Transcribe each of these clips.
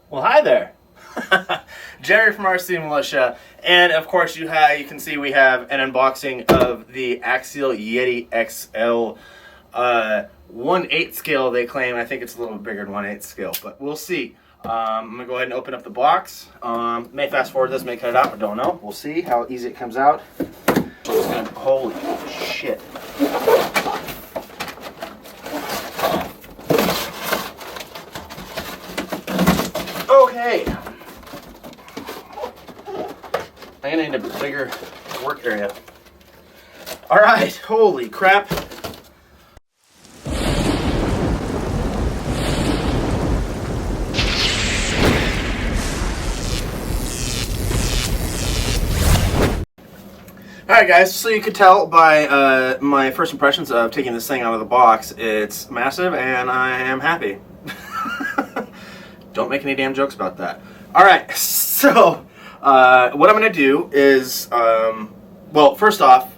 Well, hi there. Jerry from RC Militia, and of course you can see we have an unboxing of the Axial Yeti XL 1/8 scale. They claim. I think it's a little bigger than 1/8 scale, but we'll see. I'm gonna go ahead and open up the box. May fast forward this, may cut it out. I don't know. We'll see how easy it comes out. Holy shit. Okay. I'm gonna need a bigger work area. Alright, holy crap. Alright guys, so you could tell by my first impressions of taking this thing out of the box, it's massive and I am happy. Don't make any damn jokes about that. Alright, so what I'm going to do is, well, first off,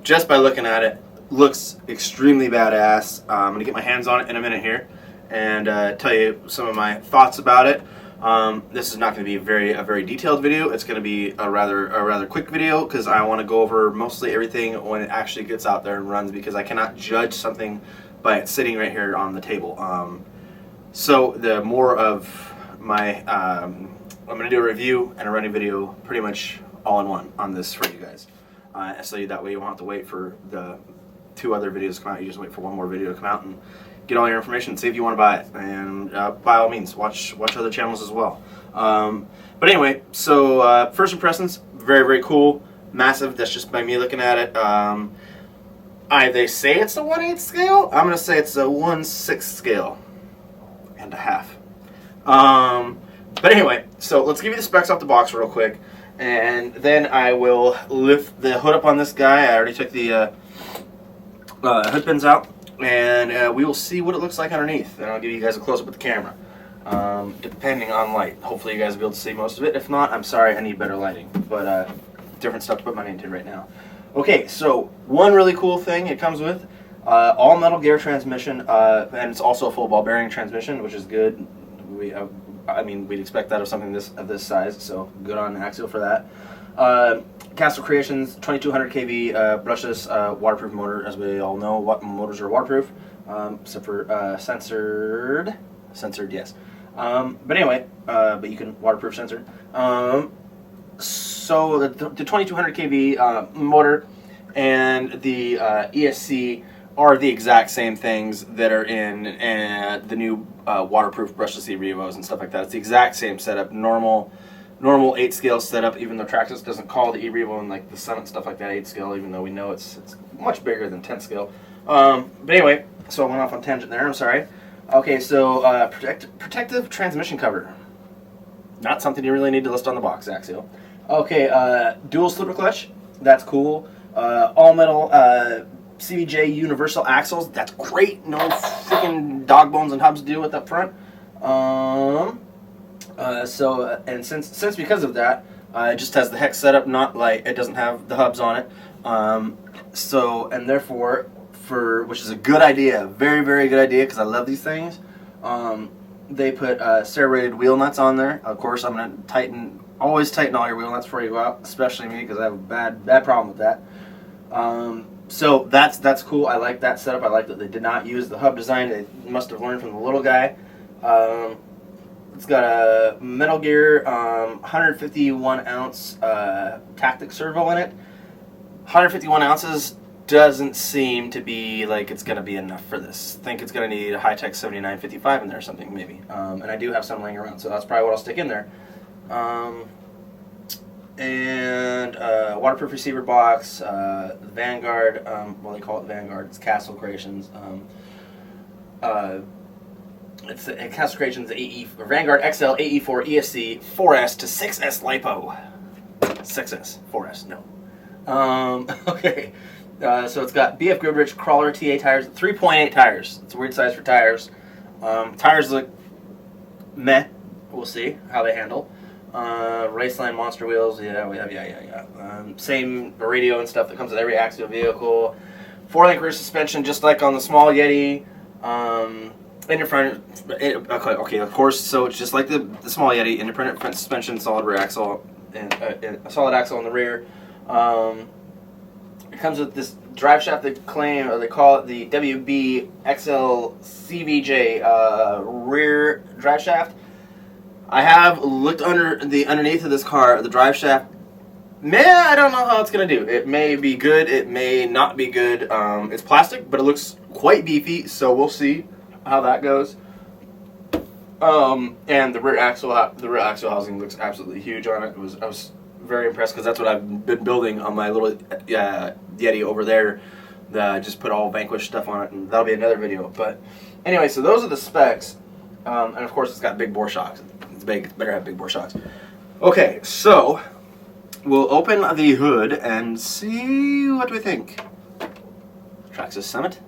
just by looking at it, looks extremely badass. I'm going to get my hands on it in a minute here and tell you some of my thoughts about it. This is not going to be a very detailed video. It's going to be a rather quick video because I want to go over mostly everything when it actually gets out there and runs, because I cannot judge something by it sitting right here on the table. So the more of my, I'm going to do a review and a running video pretty much all in one on this for you guys. So that way you won't have to wait for the 2 other videos to come out. You just wait for one more video to come out and get all your information, see if you want to buy it. And by all means, watch other channels as well. But anyway, so first impressions, very cool, massive. That's just by me looking at it. They say it's a 1/8 scale. I'm going to say it's a 1/6 scale. And a half. But anyway, so let's give you the specs off the box real quick, and then I will lift the hood up on this guy. I already took the hood pins out, and we will see what it looks like underneath, and I'll give you guys a close-up with the camera, depending on light. Hopefully you guys will be able to see most of it. If not, I'm sorry, I need better lighting, but different stuff to put money into right now. Okay, so one really cool thing it comes with, all metal gear transmission, and it's also a full ball bearing transmission, which is good. I mean, we'd expect that of something of this size, so good on Axial for that. Castle Creations 2200 kV brushless waterproof motor. As we all know, what motors are waterproof, except for censored, yes. But anyway, but you can waterproof censored. So the 2200 kV motor and the ESC are the exact same things that are in the new waterproof brushless e-revos and stuff like that. It's the exact same setup, normal 8 scale setup, even though Traxxas doesn't call the e-revo and like the Summit stuff like that 8 scale, even though we know it's much bigger than 10 scale. But anyway, so I went off on a tangent there, I'm sorry. Okay, so protective transmission cover. Not something you really need to list on the box, Axial. Okay, dual slipper clutch, that's cool. All metal CVJ universal axles, that's great. No freaking dog bones and hubs to deal with up front. And since because of that, it just has the hex setup, not like it doesn't have the hubs on it. And therefore, which is a good idea, very good idea, because I love these things. They put serrated wheel nuts on there. Of course, I'm gonna always tighten all your wheel nuts before you go out, especially me, because I have a bad problem with that. So that's cool. I like that setup. I like that they did not use the hub design. They must have learned from the little guy. It's got a Metal Gear 151 ounce tactic servo in it. 151 ounces doesn't seem to be like it's going to be enough for this. I think it's going to need a high-tech 7955 in there or something, maybe. And I do have some laying around, so that's probably what I'll stick in there. And waterproof receiver box, Vanguard, well, they call it Vanguard, it's Castle Creations. It's Castle Creations Vanguard XL AE4 ESC 4S to 6S LiPo. 6S, 4S, no. Okay, so it's got BF Goodrich Crawler TA tires, 3.8 tires. It's a weird size for tires. Tires look meh. We'll see how they handle. Raceline monster wheels, yeah. Same radio and stuff that comes with every Axial vehicle. 4-link rear suspension, just like on the small Yeti. in front, okay, of course. So it's just like the small Yeti, independent front suspension, solid rear axle, and a solid axle in the rear. It comes with this drive shaft. They claim, or they call it the WB XL CVJ rear drive shaft. I have looked underneath of this car. The drive shaft, man, I don't know how it's gonna do. It may be good. It may not be good. It's plastic, but it looks quite beefy. So we'll see how that goes. And the rear axle housing looks absolutely huge on it. I was very impressed because that's what I've been building on my little Yeti over there. I just put all Vanquish stuff on it, and that'll be another video. But anyway, so those are the specs, and of course it's got big bore shocks. It's big. It better have big bore shocks. Okay, so we'll open the hood and see what we think. Traxxas Summit.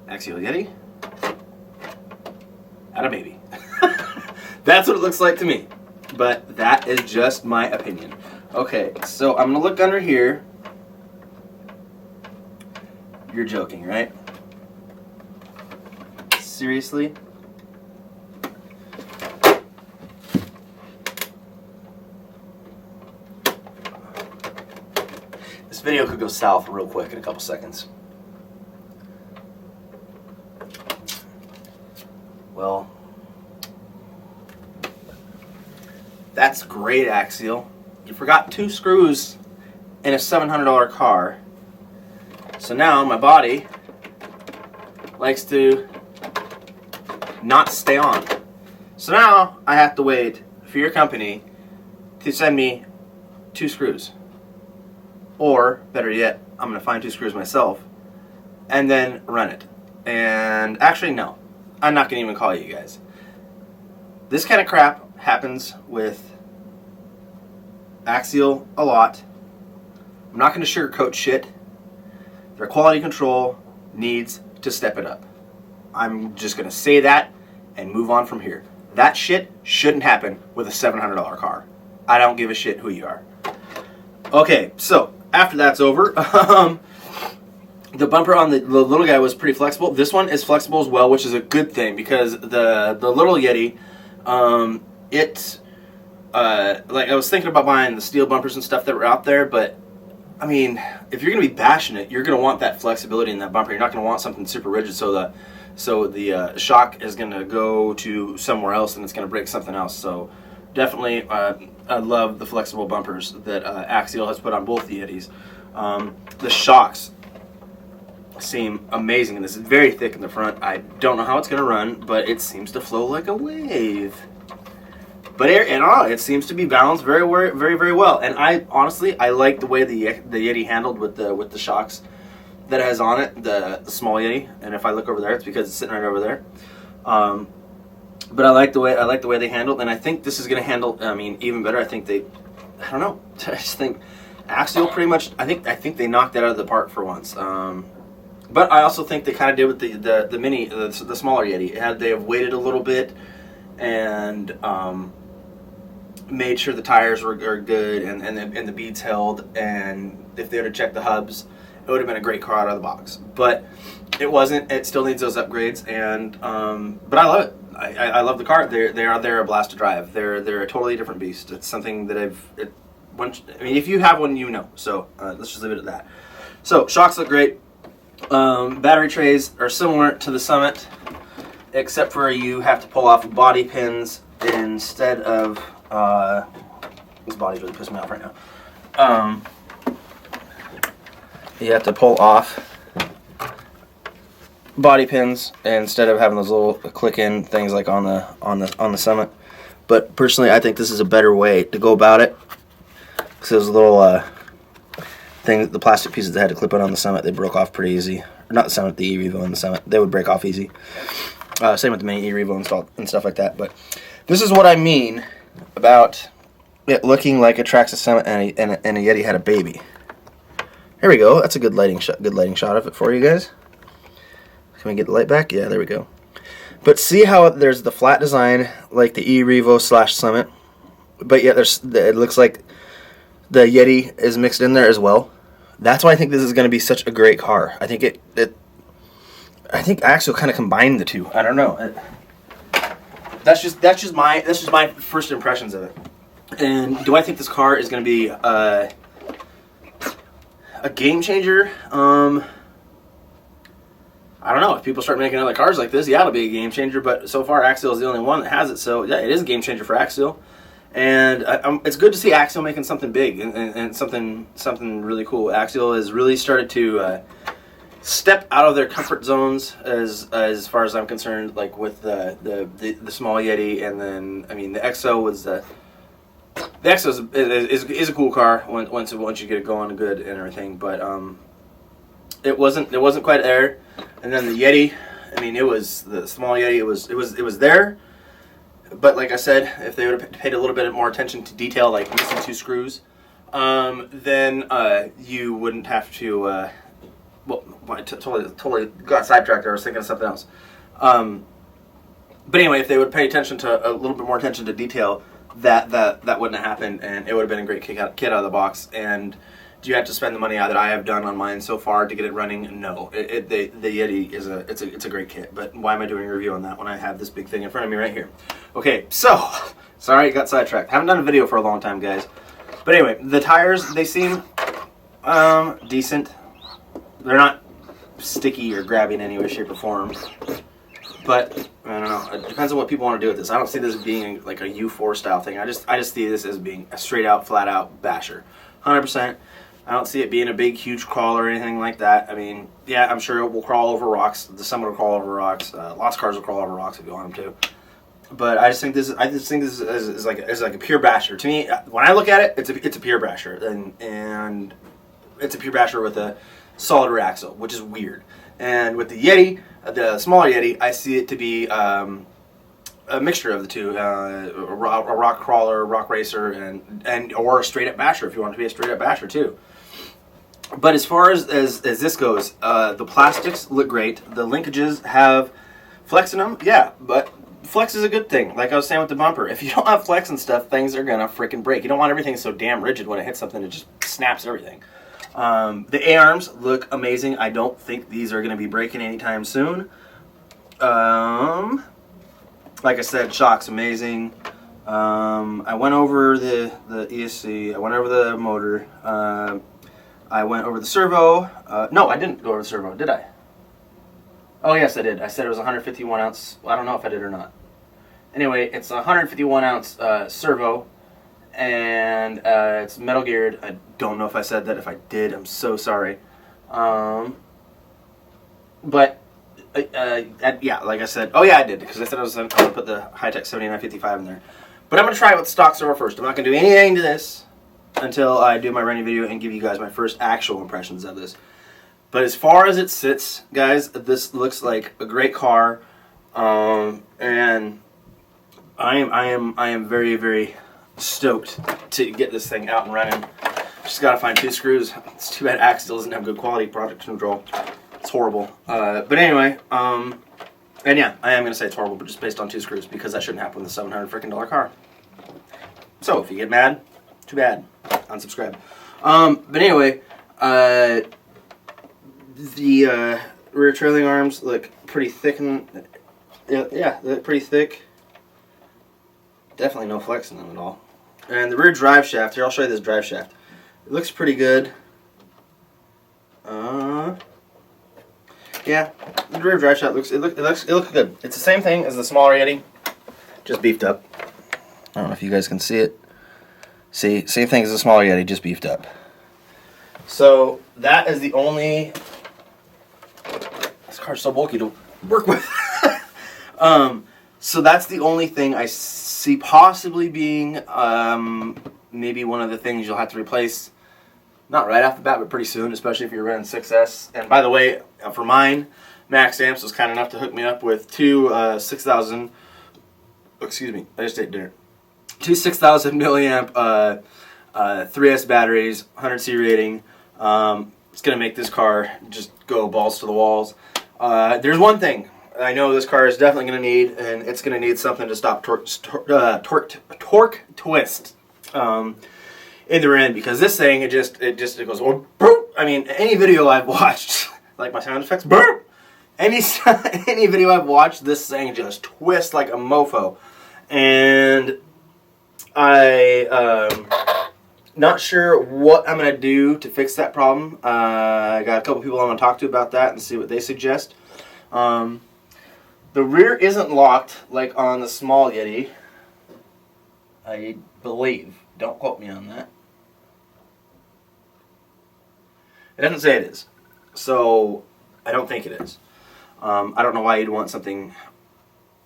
Axial Yeti. And a baby. That's what it looks like to me. But that is just my opinion. Okay, so I'm going to look under here. You're joking, right? Seriously? This video could go south real quick in a couple seconds. Well, that's great, Axial. You forgot 2 screws in a $700 car. So now my body likes to not stay on. So now I have to wait for your company to send me 2 screws. Or, better yet, I'm going to find 2 screws myself and then run it. And actually, no. I'm not going to even call you guys. This kind of crap happens with Axial a lot. I'm not going to sugarcoat shit. Their quality control needs to step it up. I'm just going to say that and move on from here. That shit shouldn't happen with a $700 car. I don't give a shit who you are. Okay, so after that's over, the bumper on the little guy was pretty flexible. This one is flexible as well, which is a good thing because the little Yeti, like I was thinking about buying the steel bumpers and stuff that were out there, but I mean, if you're gonna be bashing it, you're gonna want that flexibility in that bumper. You're not gonna want something super rigid, so the shock is gonna go to somewhere else and it's gonna break something else. So definitely, I love the flexible bumpers that Axial has put on both the Yetis. The shocks seem amazing, and this is very thick in the front. I don't know how it's going to run, but it seems to flow like a wave. But it seems to be balanced very, very, very well. And I honestly, I like the way the Yeti handled with the shocks that it has on it, the small Yeti. And if I look over there, it's because it's sitting right over there. But I like the way they handled, and I think this is going to handle. I mean, even better. I don't know. I just think Axial pretty much. I think they knocked that out of the park for once. But I also think they kind of did with the smaller Yeti. They have waited a little bit and made sure the tires are good and the beads held. And if they would have checked the hubs, it would have been a great car out of the box. But it wasn't. It still needs those upgrades. And but I love it. I love the car. They're a blast to drive. They're a totally different beast. It's something that I mean, if you have one, you know. So let's just leave it at that. So shocks look great. Battery trays are similar to the Summit, except for you have to pull off body pins instead of this body's really pissing me off right now. You have to pull off body pins instead of having those little click-in things like on the Summit. But personally, I think this is a better way to go about it, because those little things, the plastic pieces that had to clip on the Summit, they broke off pretty easy. Or not the Summit, the E-Revo and the Summit. They would break off easy. Same with the Mini E-Revo installed and stuff like that. But this is what I mean about it looking like a Traxxas Summit and a Yeti had a baby. Here we go. That's a good lighting shot. Good lighting shot of it for you guys. Can we get the light back? Yeah, there we go. But see how there's the flat design like the E-Revo / Summit, but yet it looks like the Yeti is mixed in there as well. That's why I think this is going to be such a great car. I think I think Axial kind of combined the two. I don't know. That's just my first impressions of it. And do I think this car is going to be a game changer? I don't know. If people start making other cars like this, yeah, it'll be a game changer. But so far, Axial is the only one that has it. So yeah, it is a game changer for Axial. And it's good to see Axial making something big and something really cool. Axial has really started to step out of their comfort zones as far as I'm concerned. Like with the small Yeti, and then I mean the XL was the XL is a cool car once you get it going good and everything. But it wasn't quite there. And then the Yeti, I mean, it was the small Yeti. It was there, but like I said, if they would have paid a little bit more attention to detail, like missing 2 screws, then you wouldn't have to. Well, I totally got sidetracked. I was thinking of something else. But anyway, if they would pay attention to a little bit more attention to detail, that wouldn't have happened, and it would have been a great kit out of the box. And do you have to spend the money that I have done on mine so far to get it running? No. The Yeti is a great kit, but why am I doing a review on that when I have this big thing in front of me right here? Okay, so sorry, got sidetracked. Haven't done a video for a long time, guys. But anyway, the tires, they seem decent. They're not sticky or grabby in any way, shape, or form. But I don't know. It depends on what people want to do with this. I don't see this being like a U4 style thing. I just see this as being a straight out, flat out basher, 100%. I don't see it being a big, huge crawl or anything like that. I mean, yeah, I'm sure it will crawl over rocks. Some will crawl over rocks. Lots of cars will crawl over rocks if you want them to. But I just think this is like a pure basher. To me, when I look at it, it's a pure basher, and it's a pure basher with a solid rear axle, which is weird. And with the Yeti, the smaller Yeti, I see it to be a mixture of the two, a rock crawler, rock racer, and or a straight up basher if you want it to be a straight up basher too. But as far as this goes, the plastics look great. The linkages have flex in them, yeah, but flex is a good thing. Like I was saying with the bumper, if you don't have flex and stuff, things are gonna freaking break. You don't want everything so damn rigid when it hits something, it just snaps everything. The A-arms look amazing. I don't think these are gonna be breaking anytime soon. Like I said, shock's amazing. I went over the ESC. I went over the motor. I went over the servo. No, I didn't go over the servo, did I? Oh, yes, I did. I said it was 151 ounce. I don't know if I did or not. Anyway, it's a 151 ounce servo, and it's metal geared. I don't know if I said that. If I did, I'm so sorry. But yeah, like I said, oh yeah, I did, because I said I was going to put the Hi-Tech 7955 in there. But I'm going to try it with the stock servo first. I'm not going to do anything to this until I do my running video and give you guys my first actual impressions of this. But as far as it sits, guys, this looks like a great car, and I am very, very stoked to get this thing out and running. Just got to find 2 screws. It's too bad Axial doesn't have good quality product control. It's horrible. But anyway, and yeah, I am going to say it's horrible, but just based on 2 screws, because that shouldn't happen with a $700 freaking car. So if you get mad, too bad. Unsubscribe. But anyway, the rear trailing arms look pretty thick, and yeah, they're pretty thick. Definitely no flex in them at all. And the rear drive shaft, here, I'll show you this drive shaft. It looks pretty good. Yeah, the rear drive shaft looks good. It's the same thing as the smaller Yeti, just beefed up. I don't know if you guys can see it. See, same thing as the smaller Yeti, just beefed up. So that is the only. This car's so bulky to work with. So that's the only thing I see possibly being maybe one of the things you'll have to replace. Not right off the bat, but pretty soon, especially if you're running 6S. And by the way, for mine, Max Amps was kind enough to hook me up with 2 6,000. Excuse me, I just ate dinner. 2 6,000 milliamp 3S batteries, 100C rating. It's gonna make this car just go balls to the walls. There's one thing I know this car is definitely gonna need, and it's gonna need something to stop torque twist in the rear end, because this thing it goes, oh, burp. I mean, any video I've watched, like my sound effects, burp, any video I've watched, this thing just twists like a mofo. And not sure what I'm going to do to fix that problem. I got a couple people I want to talk to about that and see what they suggest. The rear isn't locked like on the small Yeti, I believe. Don't quote me on that. It doesn't say it is, so I don't think it is. I don't know why you'd want something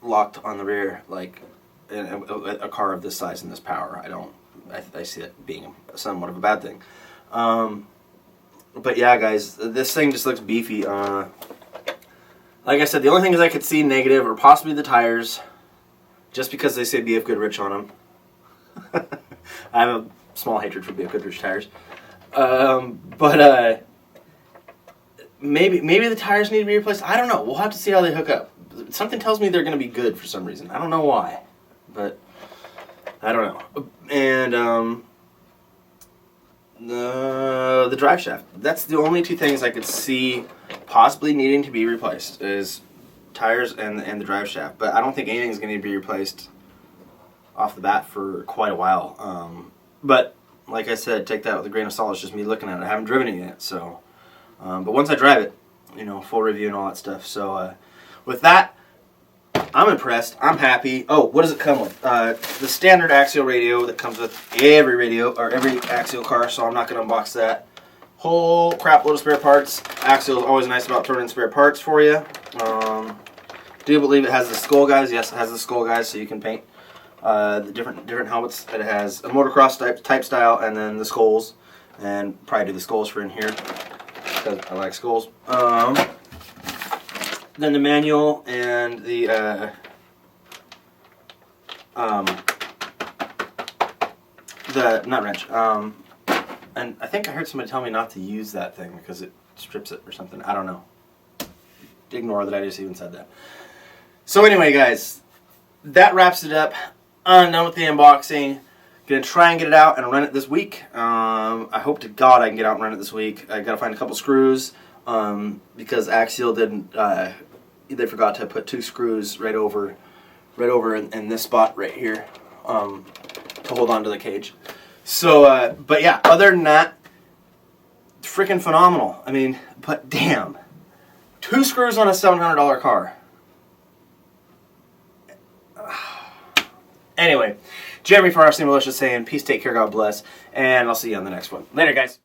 locked on the rear like a car of this size and this power. I see it being somewhat of a bad thing. But yeah, guys, this thing just looks beefy. Like I said, the only things I could see negative are possibly the tires, just because they say BF Goodrich on them. I have a small hatred for BF Goodrich tires. Maybe the tires need to be replaced. I don't know. We'll have to see how they hook up. Something tells me they're going to be good for some reason. I don't know why, but I don't know. And the drive shaft. That's the only two things I could see possibly needing to be replaced, is tires and the drive shaft. But I don't think anything's going to be replaced off the bat for quite a while. But like I said, take that with a grain of salt. It's just me looking at it. I haven't driven it yet, so. But once I drive it, full review and all that stuff. So with that, I'm impressed. I'm happy. Oh, what does it come with? The standard Axial radio that comes with every radio, or every Axial car, so I'm not going to unbox that. Whole crap load of spare parts. Axial is always nice about throwing in spare parts for you. Do believe it has the skull guys. Yes, it has the skull guys, so you can paint the different helmets. It has a motocross type style, and then the skulls, and probably do the skulls for in here, because I like skulls. Then the manual and the nut wrench. And I think I heard somebody tell me not to use that thing because it strips it or something. I don't know. Ignore that I just even said that. So anyway, guys, that wraps it up. I'm done with the unboxing. Gonna try and get it out and run it this week. I hope to God I can get out and run it this week. I gotta find a couple screws because Axial didn't. They forgot to put 2 screws right over in this spot right here to hold on to the cage. So, but yeah, other than that, freaking phenomenal. I mean, but damn, 2 screws on a $700 car. Anyway, Jeremy from RC Militia saying, peace, take care, God bless, and I'll see you on the next one. Later, guys.